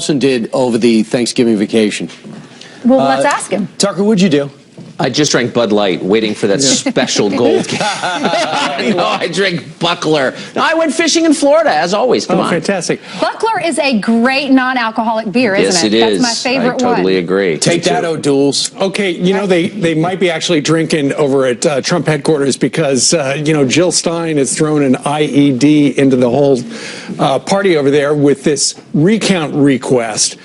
Carlson did over the Thanksgiving vacation. Well, let's ask him. Tucker, what'd you do? I just drank Bud Light, waiting for that special gold. I drank Buckler. No, I went fishing in Florida, as always. Come on. Fantastic. Buckler is a great non-alcoholic beer, isn't Yes, it? it is. That's my favorite I totally one. agree. Take that, O'Douls. Okay, you know, they might be actually drinking over at Trump headquarters because, you know, Jill Stein has thrown an IED into the whole party over there with this recount request.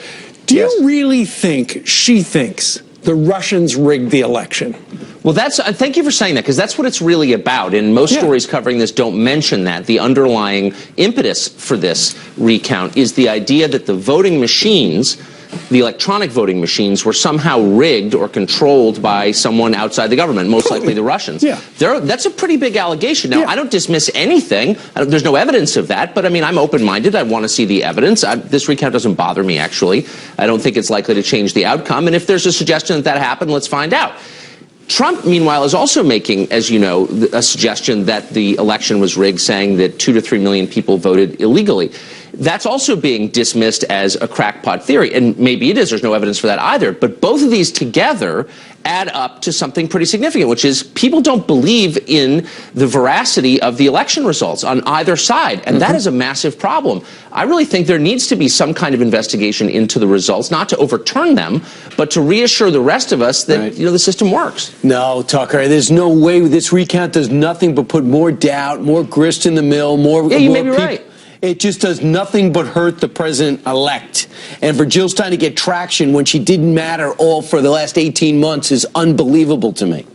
Do you really think she thinks the Russians rigged the election? Well, thank you for saying that, because that's what it's really about. And most stories covering this don't mention that. The underlying impetus for this recount is the idea that the voting machines, the electronic voting machines, were somehow rigged or controlled by someone outside the government, most likely the Russians. Yeah. That's a pretty big allegation. Now, I don't dismiss anything. There's no evidence of that. But, I mean, I'm open-minded. I want to see the evidence. This recount doesn't bother me, actually. I don't think it's likely to change the outcome. And if there's a suggestion that happened, let's find out. Trump, meanwhile, is also making, as you know, a suggestion that the election was rigged, saying that 2 to 3 million people voted illegally. That's also being dismissed as a crackpot theory, and maybe it is. There's no evidence for that either. But both of these together add up to something pretty significant, which is people don't believe in the veracity of the election results on either side, and that is a massive problem. I really think there needs to be some kind of investigation into the results, not to overturn them, but to reassure the rest of us that you know, the system works. No, Tucker, there's no way this recount does nothing but put more doubt, more grist in the mill, more. Yeah, you may be right. It just does nothing but hurt the president-elect. And for Jill Stein to get traction when she didn't matter all for the last 18 months is unbelievable to me.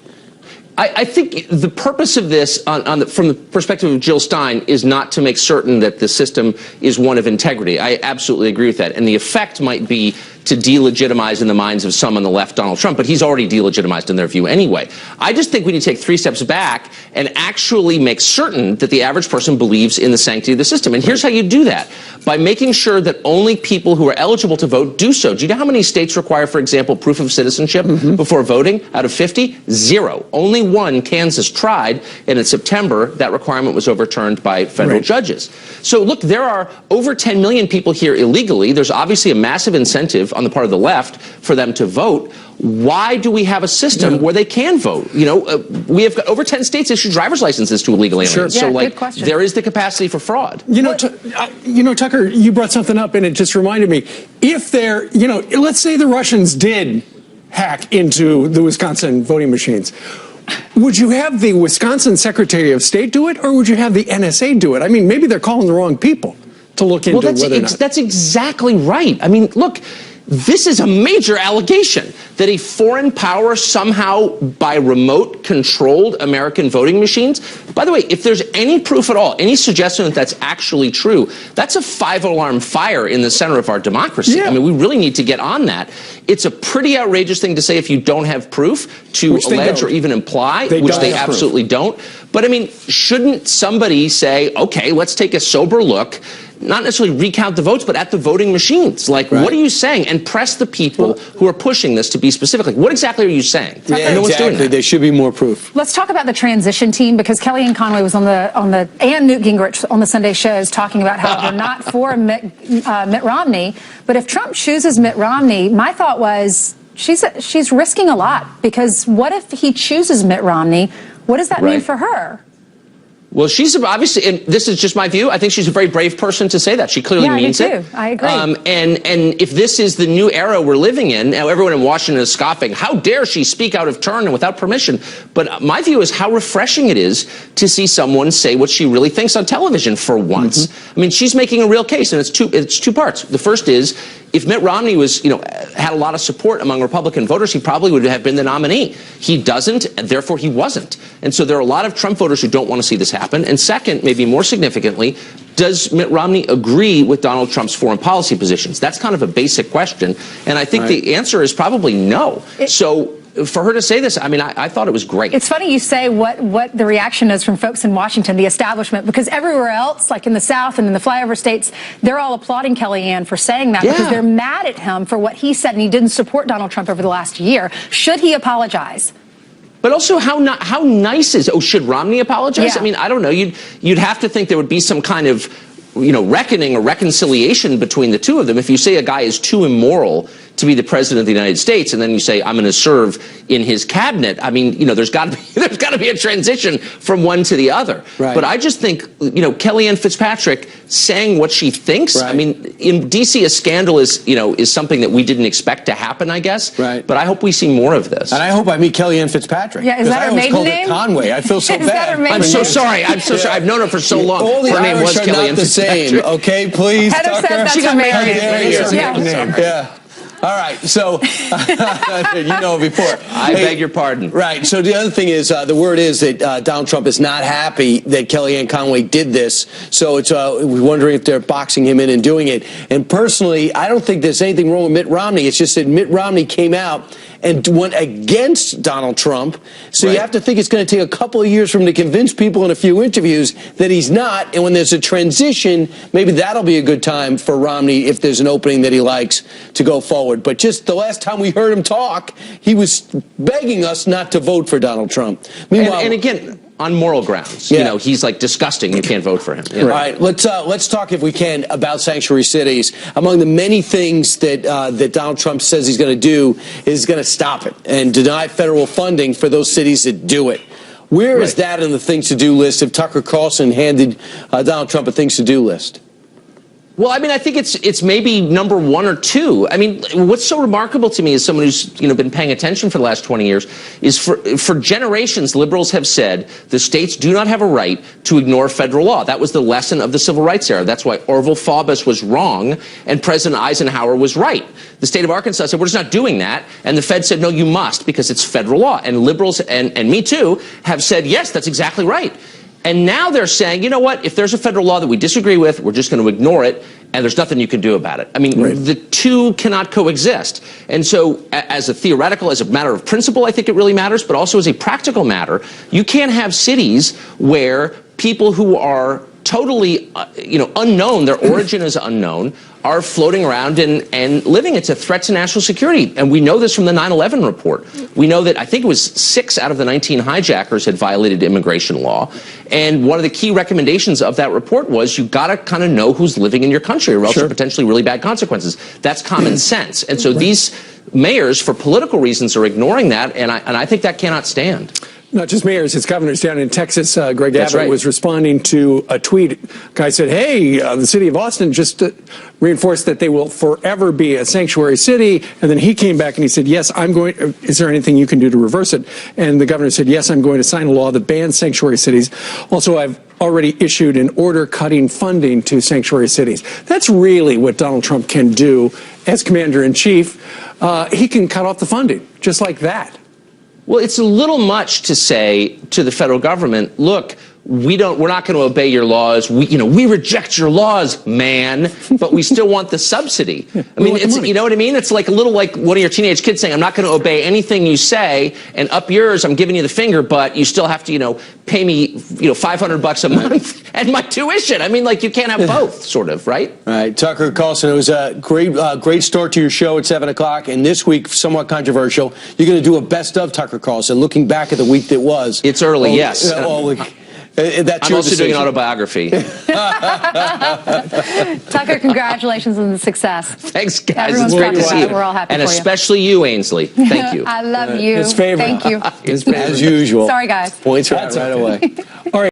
I think the purpose of this, from the perspective of Jill Stein, is not to make certain that the system is one of integrity. I absolutely agree with that. And the effect might be to delegitimize in the minds of some on the left Donald Trump, but he's already delegitimized in their view anyway. I just think we need to take 3 steps back and actually make certain that the average person believes in the sanctity of the system. And here's how you do that: by making sure that only people who are eligible to vote do so. Do you know how many states require, for example, proof of citizenship before voting? Out of 50, 0. Only 1, Kansas, tried, and in September that requirement was overturned by federal judges. So look, there are over 10 million people here illegally. There's obviously a massive incentive on the part of the left for them to vote. Why do we have a system where they can vote? You know, we have got over 10 states issue driver's licenses to illegal aliens. Yeah, so, like, good question. there is the capacity for fraud. You know, Tucker, you brought something up, and it just reminded me. If they're, you know, let's say the Russians did hack into the Wisconsin voting machines, would you have the Wisconsin Secretary of State do it, or would you have the NSA do it? I mean, maybe they're calling the wrong people to look into whether or not. That's exactly right. I mean, look, this is a major allegation that a foreign power somehow, by remote, controlled American voting machines. By the way, if there's any proof at all, any suggestion that that's actually true, that's a 5-alarm fire in the center of our democracy. Yeah. I mean, we really need to get on that. It's a pretty outrageous thing to say if you don't have proof, to allege or even imply, which they absolutely don't. But I mean, shouldn't somebody say, okay, let's take a sober look, not necessarily recount the votes, but at the voting machines? Like, what are you saying? And press the people who are pushing this to be specific. Like, what exactly are you saying? Yeah, no one's doing that. There should be more proof. Let's talk about the transition team, because Kellyanne Conway was on the and Newt Gingrich on the Sunday shows talking about how they're not for Mitt Romney. But if Trump chooses Mitt Romney, my thought was she's risking a lot, because what if he chooses Mitt Romney? What does that mean for her? Well, she's obviously, and this is just my view, I think she's a very brave person to say that. She clearly means it. I agree. And if this is the new era we're living in, now everyone in Washington is scoffing, how dare she speak out of turn and without permission? But my view is how refreshing it is to see someone say what she really thinks on television for once. I mean, she's making a real case, and it's two parts. The first is, if Mitt Romney was, had a lot of support among Republican voters, he probably would have been the nominee. He doesn't, and therefore he wasn't. And so there are a lot of Trump voters who don't want to see this happen. And second, maybe more significantly, does Mitt Romney agree with Donald Trump's foreign policy positions? That's kind of a basic question. And I think the answer is probably no. So for her to say this, I mean, I thought it was great. It's funny you say what the reaction is from folks in Washington, the establishment, because everywhere else, like in the South and in the flyover states, they're all applauding Kellyanne for saying that because they're mad at him for what he said, and he didn't support Donald Trump over the last year. Should he apologize? But also, how nice is? Oh, should Romney apologize? I mean, I don't know. You'd have to think there would be some kind of reckoning or reconciliation between the two of them. If you say a guy is too immoral to be the president of the United States, and then you say I'm going to serve in his cabinet, I mean, there's got to be a transition from one to the other. Right. But I just think, Kellyanne Fitzpatrick saying what she thinks. Right. I mean, in D.C., a scandal is something that we didn't expect to happen, I guess. Right. But I hope we see more of this. And I hope I meet Kellyanne Fitzpatrick. Yeah, is that her maiden name? Conway. I feel so Is that bad. her maiden I'm so name? sorry. I'm so sorry. I've known her for so long. All the Her name was Irish are Kellyanne not the same. Fitzpatrick. Okay, please, Heather Tucker. says that's She got her married. maiden name. Yeah. Yeah. All right, so before. I beg your pardon. Right, so the other thing is, the word is that Donald Trump is not happy that Kellyanne Conway did this, so it's we're wondering if they're boxing him in and doing it. And personally, I don't think there's anything wrong with Mitt Romney. It's just that Mitt Romney came out and went against Donald Trump, so Right. you have to think it's going to take a couple of years for him to convince people in a few interviews that he's not, and when there's a transition, maybe that'll be a good time for Romney, if there's an opening that he likes, to go forward. But just the last time we heard him talk, he was begging us not to vote for Donald Trump. Meanwhile, And again, on moral grounds, Yeah. he's like disgusting. You can't vote for him. All right, let's talk, if we can, about sanctuary cities. Among the many things that that Donald Trump says he's going to do is going to stop it and deny federal funding for those cities that do it. Where is that in the things to do list if Tucker Carlson handed Donald Trump a things to do list? Well, I mean, I think it's maybe number one or two. I mean, what's so remarkable to me as someone who's been paying attention for the last 20 years is for generations, liberals have said the states do not have a right to ignore federal law. That was the lesson of the civil rights era. That's why Orville Faubus was wrong and President Eisenhower was right. The state of Arkansas said, we're just not doing that. And the Fed said, no, you must, because it's federal law. And liberals, and me too, have said, yes, that's exactly right. And now they're saying, you know what, if there's a federal law that we disagree with, we're just going to ignore it, and there's nothing you can do about it. I mean, the two cannot coexist. And so as a matter of principle, I think it really matters, but also as a practical matter, you can't have cities where people who are totally, unknown, their origin is unknown, are floating around and living. It's a threat to national security. And we know this from the 9/11 report. We know that I think it was 6 out of the 19 hijackers had violated immigration law. And one of the key recommendations of that report was you got to kind of know who's living in your country, or else there are potentially really bad consequences. That's common sense. And so these mayors, for political reasons, are ignoring that. And I think that cannot stand. Not just mayors, it's governors down in Texas. Greg That's Abbott right. was responding to a tweet. Guy said, hey, the city of Austin just reinforced that they will forever be a sanctuary city. And then he came back and he said, yes, is there anything you can do to reverse it? And the governor said, yes, I'm going to sign a law that bans sanctuary cities. Also, I've already issued an order cutting funding to sanctuary cities. That's really what Donald Trump can do as commander-in-chief. He can cut off the funding just like that. Well, it's a little much to say to the federal government, look, we're not going to obey your laws. We reject your laws, man, but we still want the subsidy. I mean, you know what I mean? It's like a little like one of your teenage kids saying, I'm not going to obey anything you say, and up yours, I'm giving you the finger, but you still have to, pay me, $500 a month and my tuition. I mean, like, you can't have both, sort of, right? All right, Tucker Carlson, it was a great start to your show at 7 o'clock, and this week, somewhat controversial. You're going to do a best of Tucker Carlson, looking back at the week that was. It's early, yes. That's I'm your also decision. doing an autobiography. Tucker, congratulations on the success. Thanks, guys. Everyone's It's great to proud of see that. you. We're all happy And for you. especially you, Ainsley. Thank you. I love you. His favorite. Thank you. As usual. Sorry, guys. Points right away. All right.